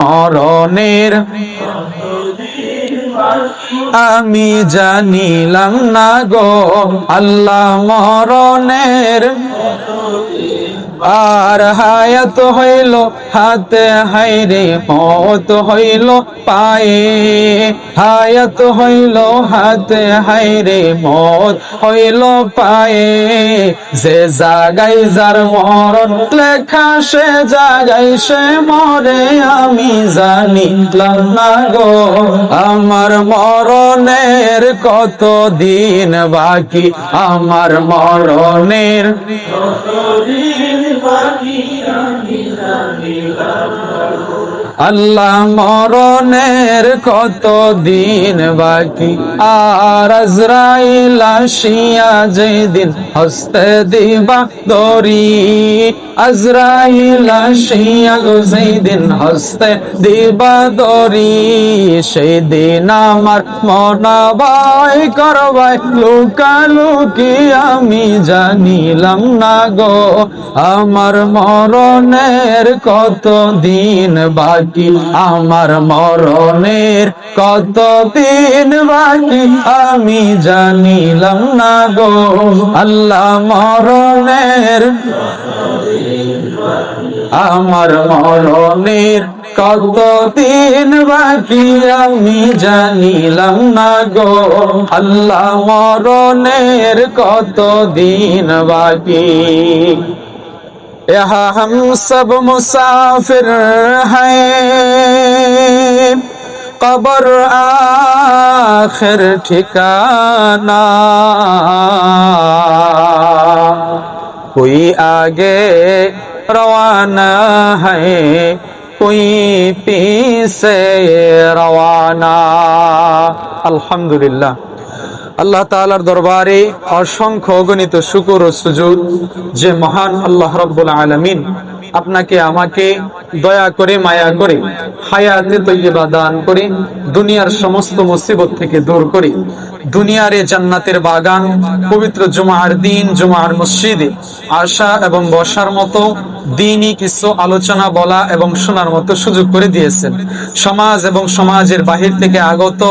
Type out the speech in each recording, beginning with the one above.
মরণের আমি জানিলাম না গো আল্লাহ মরণের আর হায়াত হইল হাতে হাইরে মত হইল পায়ে হায়াত হইল হাতে হাইরে মত হইল পায়ে যে জাগাই যার মরণ লেখা সে জাগাই সে মরে আমি জানিলাম না গো আমার মরণের কত দিন বাকি আমার মরণের আল্লাহ মরণের কত দিন বাকি আর আজরাইল আসিয়া যেদিন হস্তে দিবা দরি আজরাইল আসিয়া যেদিন হস্তে দিবা দরি সেই দিন আমার মনা ভয় করবাই লুকালুকি আমি জানিলাম না গো আমার মরণের কত দিন বাকি আমার মরণের কত দিন বাকি আমি জানিলাম না গো আল্লাহ মরণের আমার মরণের কত দিন বাকি আমি জানিলাম না গো আল্লাহ মরণের কত দিন বাকি यहाँ हम सब मुसाफिर हैं कब्र आखिर ठिकाना कोई आगे रवाना है कोई पीछे रवाना अल्हम्दुलिल्लाह আল্লাহ তাআলার দরবারে অসংখ্য অগণিত শুকর ও সুজুদ যে মহান আল্লাহ রাব্বুল আলামিন আপনাকে আমাকে দয়া করে মায়া করে হায়াতে তৈয়বা দান করে দুনিয়ার সমস্ত মুসিবত থেকে দূর করে দুনিয়ার এই জান্নাতের বাগান পবিত্র জুমার দিন জুমার মসজিদে আসা এবং বসার মতো দ্বীনি কিছু আলোচনা বলা এবং শোনার মতো সুযোগ করে দিয়েছেন সমাজ এবং সমাজের বাহির থেকে আগত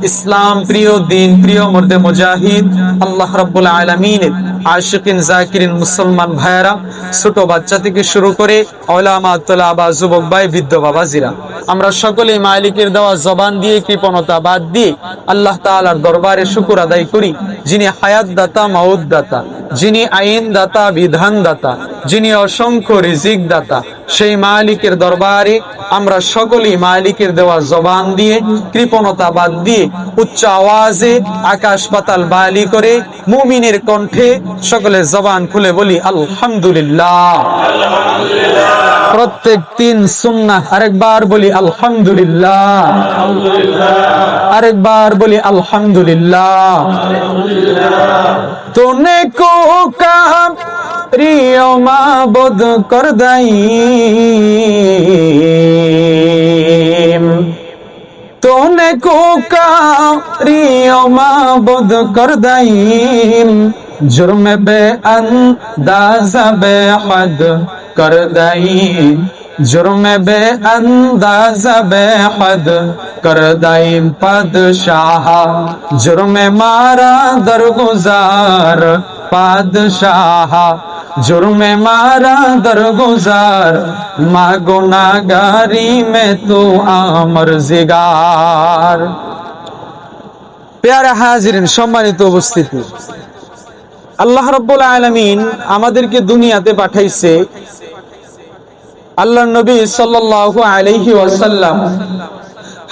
ইসলাম প্রিয় দ্বীন প্রিয় মর্দে মুজাহিদ আল্লাহ রাব্বুল আলামিনের আশিকিন জাকিরিন মুসলমান ভাইরা ছোট বাচ্চা থেকে শুরু করে উলামা তোলাবা যুবক ভাই বৃদ্ধ বাবাজিরা আমরা সকলেই মালিকের দেওয়া জবান দিয়ে কৃপণতা বাদ দিয়ে আল্লাহ তাআলার দরবারে শুকর আদায় করি যিনি হায়াত দাতা মাউত দাতা যিনি আইন দাতা বিধান দাতা যিনি অসংখ্য রিজিক দাতা সেই মালিকের দরবারে আমরা সকলেই মালিকের দেওয়া জবান দিয়ে কৃপণতা বাদ দিয়ে উচ্চ আওয়াজে আকাশ পাতাল বালি করে মুমিনের কণ্ঠে সকলে জবান খুলে বলি আলহামদুলিল্লাহ প্রত্যেক তিন সুন্নাহ আরেকবার বলি আলহামদুলিল্লাহ আরেকবার বলি আলহামদুলিল্লাহ তোনে কো কাম প্রিয় মাবুদ কর দাই তোনে কো কাম প্রিয় মাবুদ কর দাই जुर्म बे अंदाज़ा बे हद कर दाई जुर्म बे अंदाज़ा बे हद कर दाई पादशाह जुर्म मारा दरगुजार पादशाह जुर्म मारा दरगुजार मा गुनाहगारी में तू आमर्ज़गार प्यारे हाजिरिन सम्मानित उपस्थिति আল্লাহ রাব্বুল আলামিন আমাদেরকে দুনিয়াতে পাঠাইছে আল্লাহর নবী সাল্লাল্লাহু আলাইহি ওয়াসাল্লাম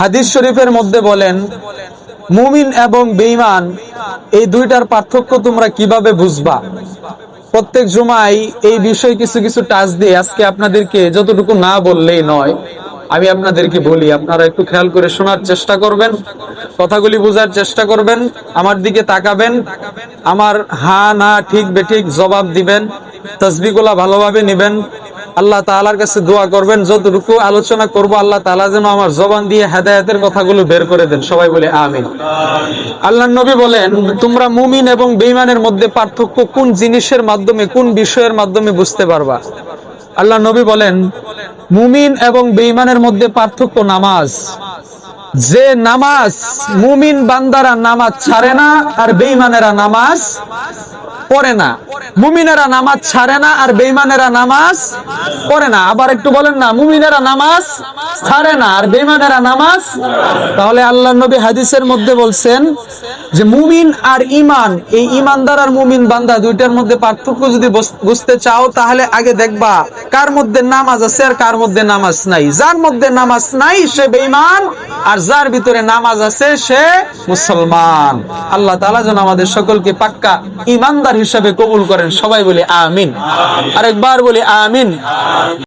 হাদিস শরীফের মধ্যে বলেন মুমিন এবং বেঈমান এই দুইটার পার্থক্য তোমরা কিভাবে বুঝবা প্রত্যেক জুমায় এই বিষয়ে কিছু কিছু টাচ দিয়ে আজকে আপনাদেরকে যতটুকু না বললেই নয় আমি আপনাদেরকে বলি আপনারা একটু খেয়াল করে শোনার চেষ্টা করবেন কথাগুলি বোঝার চেষ্টা করবেন আমার দিকে তাকাবেন আমার হ্যাঁ না ঠিক বেঠিক জবাব দিবেন তাসবিহগুলো ভালোভাবে নেবেন আল্লাহ তাআলার কাছে দোয়া করবেন যতটুকু আলোচনা করব আল্লাহ তাআলা যেন আমার জবান দিয়ে হেদায়েতের কথাগুলো বের করে দেন সবাই বলে আমিন আল্লাহর নবী বলেন তোমরা মুমিন এবং বেঈমানের মধ্যে পার্থক্য কোন জিনিসের মাধ্যমে কোন বিষয়ের মাধ্যমে বুঝতে পারবা আল্লাহর নবী বলেন মুমিন এবং বেঈমানের মধ্যে পার্থক্য নামাজ। যে নামাজ মুমিন বান্দারা নামাজ ছাড়ে না আর বেঈমানেরা নামাজ পড়ে না, মুমিনেরা নামাজ ছাড়ে না আর বেঈমানেরা নামাজ পড়ে না। আবার একটু বলেন না, মুমিনেরা নামাজ ছাড়ে না আর বেঈমানেরা নামাজ। তাহলে আল্লাহর নবী হাদিসের মধ্যে বলছেন যে মুমিন আর ঈমান, এই ঈমানদার আর মুমিন বান্দা দুইটার মধ্যে পার্থক্য যদি বুঝতে চাও তাহলে আগে দেখবা কার মধ্যে নামাজ আছে আর কার মধ্যে নামাজ নাই। যার মধ্যে নামাজ নাই সে বেঈমান, আর যার ভিতরে নামাজ আছে সে মুসলমান। আল্লাহ তাআলা যেন আমাদের সকলকে পাক্কা ঈমানদার হিসেবে কবুল করেন। সবাই বলি আমিন, আরেকবার বলি আমিন।